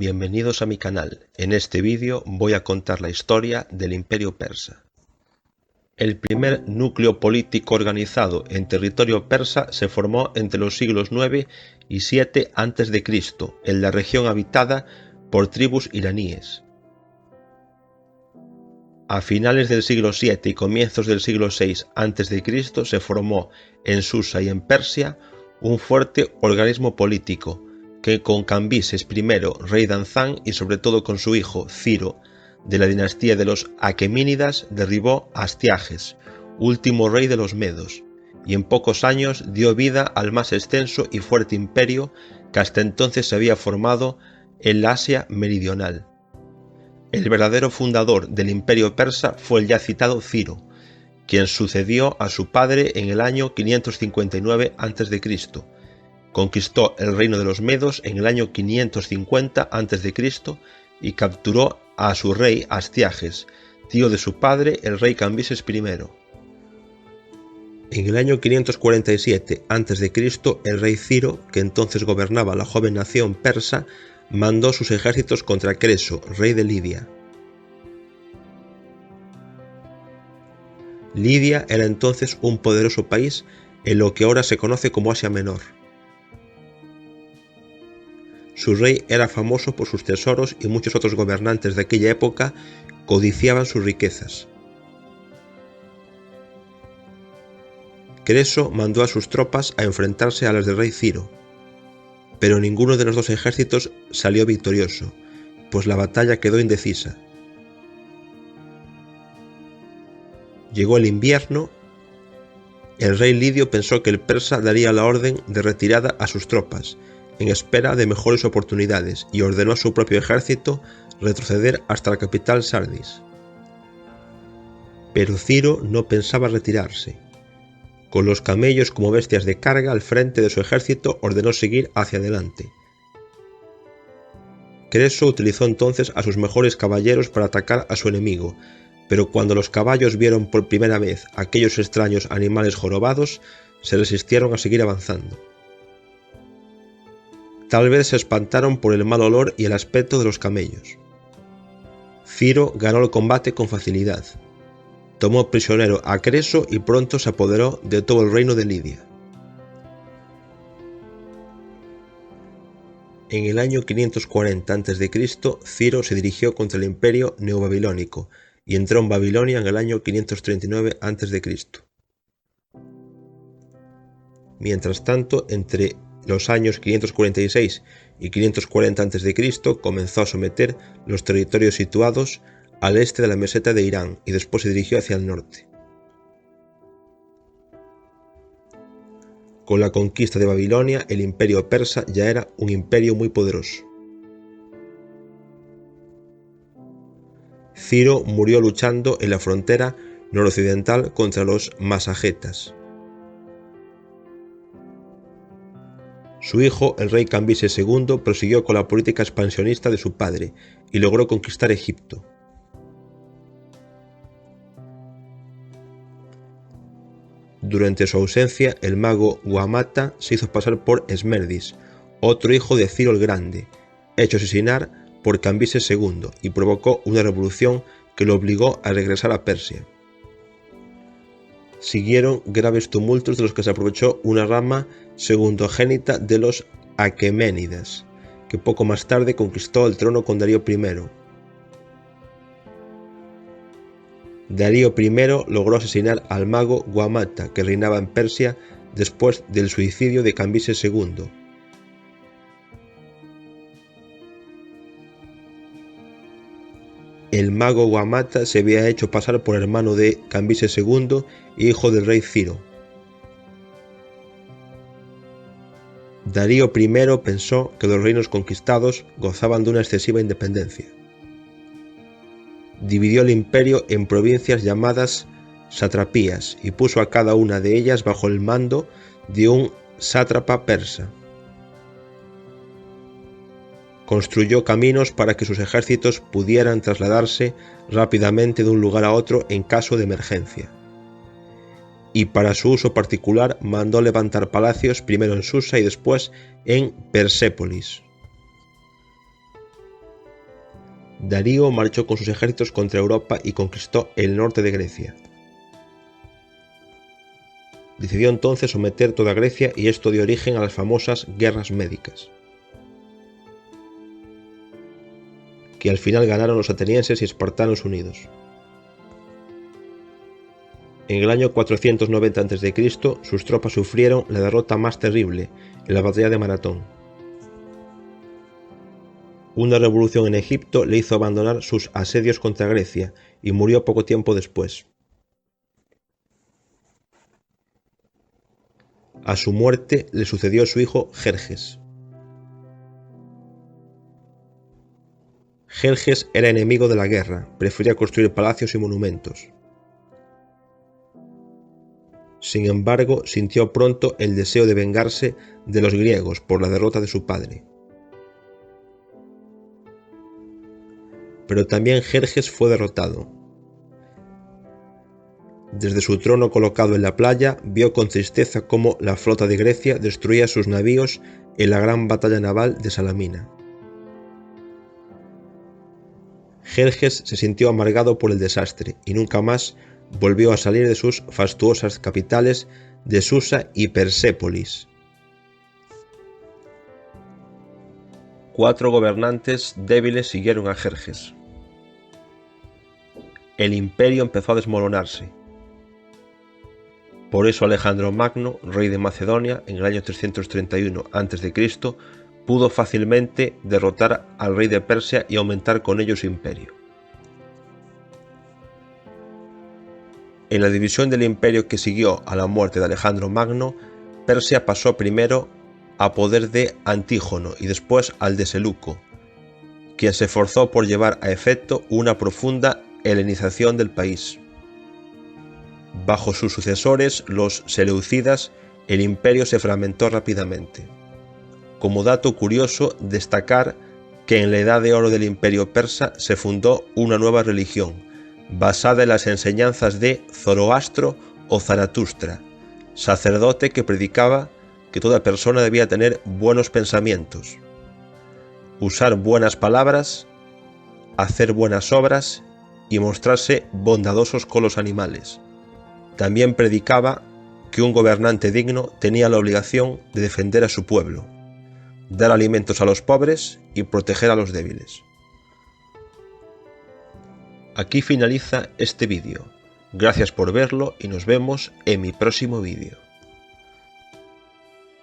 Bienvenidos a mi canal. En este vídeo voy a contar la historia del Imperio Persa. El primer núcleo político organizado en territorio persa se formó entre los siglos 9 y 7 a.C. en la región habitada por tribus iraníes. A finales del siglo 7 y comienzos del siglo 6 a.C. se formó en Susa y en Persia un fuerte organismo político que con Cambises I, rey de Anzán, y sobre todo con su hijo Ciro, de la dinastía de los Aquemínidas, derribó a Astiages, último rey de los medos, y en pocos años dio vida al más extenso y fuerte imperio que hasta entonces se había formado en la Asia meridional. El verdadero fundador del imperio persa fue el ya citado Ciro, quien sucedió a su padre en el año 559 a.C., conquistó el reino de los medos en el año 550 a.C. y capturó a su rey Astiages, tío de su padre el rey Cambises I. En el año 547 a.C. el rey Ciro, que entonces gobernaba la joven nación persa, mandó sus ejércitos contra Creso, rey de Lidia. Lidia era entonces un poderoso país en lo que ahora se conoce como Asia Menor. Su rey era famoso por sus tesoros y muchos otros gobernantes de aquella época codiciaban sus riquezas. Creso mandó a sus tropas a enfrentarse a las del rey Ciro, pero ninguno de los dos ejércitos salió victorioso, pues la batalla quedó indecisa. Llegó el invierno. El rey lidio pensó que el persa daría la orden de retirada a sus tropas, en espera de mejores oportunidades, y ordenó a su propio ejército retroceder hasta la capital Sardis. Pero Ciro no pensaba retirarse. Con los camellos como bestias de carga al frente de su ejército, ordenó seguir hacia adelante. Creso utilizó entonces a sus mejores caballeros para atacar a su enemigo, pero cuando los caballos vieron por primera vez aquellos extraños animales jorobados, se resistieron a seguir avanzando. Tal vez se espantaron por el mal olor y el aspecto de los camellos. Ciro ganó el combate con facilidad. Tomó prisionero a Creso y pronto se apoderó de todo el reino de Lidia. En el año 540 a.C., Ciro se dirigió contra el imperio neobabilónico y entró en Babilonia en el año 539 a.C. Mientras tanto, entre los años 546 y 540 a.C. comenzó a someter los territorios situados al este de la meseta de Irán y después se dirigió hacia el norte. Con la conquista de Babilonia, el imperio persa ya era un imperio muy poderoso. Ciro murió luchando en la frontera noroccidental contra los masagetas. Su hijo, el rey Cambises II, prosiguió con la política expansionista de su padre y logró conquistar Egipto. Durante su ausencia, el mago Guamata se hizo pasar por Esmerdis, otro hijo de Ciro el Grande, hecho asesinar por Cambises II, y provocó una revolución que lo obligó a regresar a Persia. Siguieron graves tumultos de los que se aprovechó una rama segundogénita de los Aqueménidas, que poco más tarde conquistó el trono con Darío I. Darío I logró asesinar al mago Guamata, que reinaba en Persia después del suicidio de Cambises II. El mago Guamata se había hecho pasar por hermano de Cambises II y hijo del rey Ciro. Darío I pensó que los reinos conquistados gozaban de una excesiva independencia. Dividió el imperio en provincias llamadas satrapías y puso a cada una de ellas bajo el mando de un sátrapa persa. Construyó caminos para que sus ejércitos pudieran trasladarse rápidamente de un lugar a otro en caso de emergencia. Y para su uso particular mandó levantar palacios primero en Susa y después en Persépolis. Darío marchó con sus ejércitos contra Europa y conquistó el norte de Grecia. Decidió entonces someter toda Grecia y esto dio origen a las famosas guerras médicas, que al final ganaron los atenienses y espartanos unidos. En el año 490 a.C., sus tropas sufrieron la derrota más terrible en la batalla de Maratón. Una revolución en Egipto le hizo abandonar sus asedios contra Grecia y murió poco tiempo después. A su muerte le sucedió su hijo Jerjes. Jerjes era enemigo de la guerra, prefería construir palacios y monumentos. Sin embargo, sintió pronto el deseo de vengarse de los griegos por la derrota de su padre. Pero también Jerjes fue derrotado. Desde su trono colocado en la playa, vio con tristeza cómo la flota de Grecia destruía sus navíos en la gran batalla naval de Salamina. Jerjes se sintió amargado por el desastre y nunca más volvió a salir de sus fastuosas capitales de Susa y Persépolis. 4 gobernantes débiles siguieron a Jerjes. El imperio empezó a desmoronarse. Por eso Alejandro Magno, rey de Macedonia, en el año 331 a.C., pudo fácilmente derrotar al rey de Persia y aumentar con ello su imperio. En la división del imperio que siguió a la muerte de Alejandro Magno, Persia pasó primero a poder de Antígono y después al de Seleuco, quien se esforzó por llevar a efecto una profunda helenización del país. Bajo sus sucesores, los seleucidas, el imperio se fragmentó rápidamente. Como dato curioso, destacar que en la edad de oro del imperio persa se fundó una nueva religión, basada en las enseñanzas de Zoroastro o Zaratustra, sacerdote que predicaba que toda persona debía tener buenos pensamientos, usar buenas palabras, hacer buenas obras y mostrarse bondadosos con los animales. También predicaba que un gobernante digno tenía la obligación de defender a su pueblo, dar alimentos a los pobres y proteger a los débiles. Aquí finaliza este vídeo. Gracias por verlo y nos vemos en mi próximo vídeo.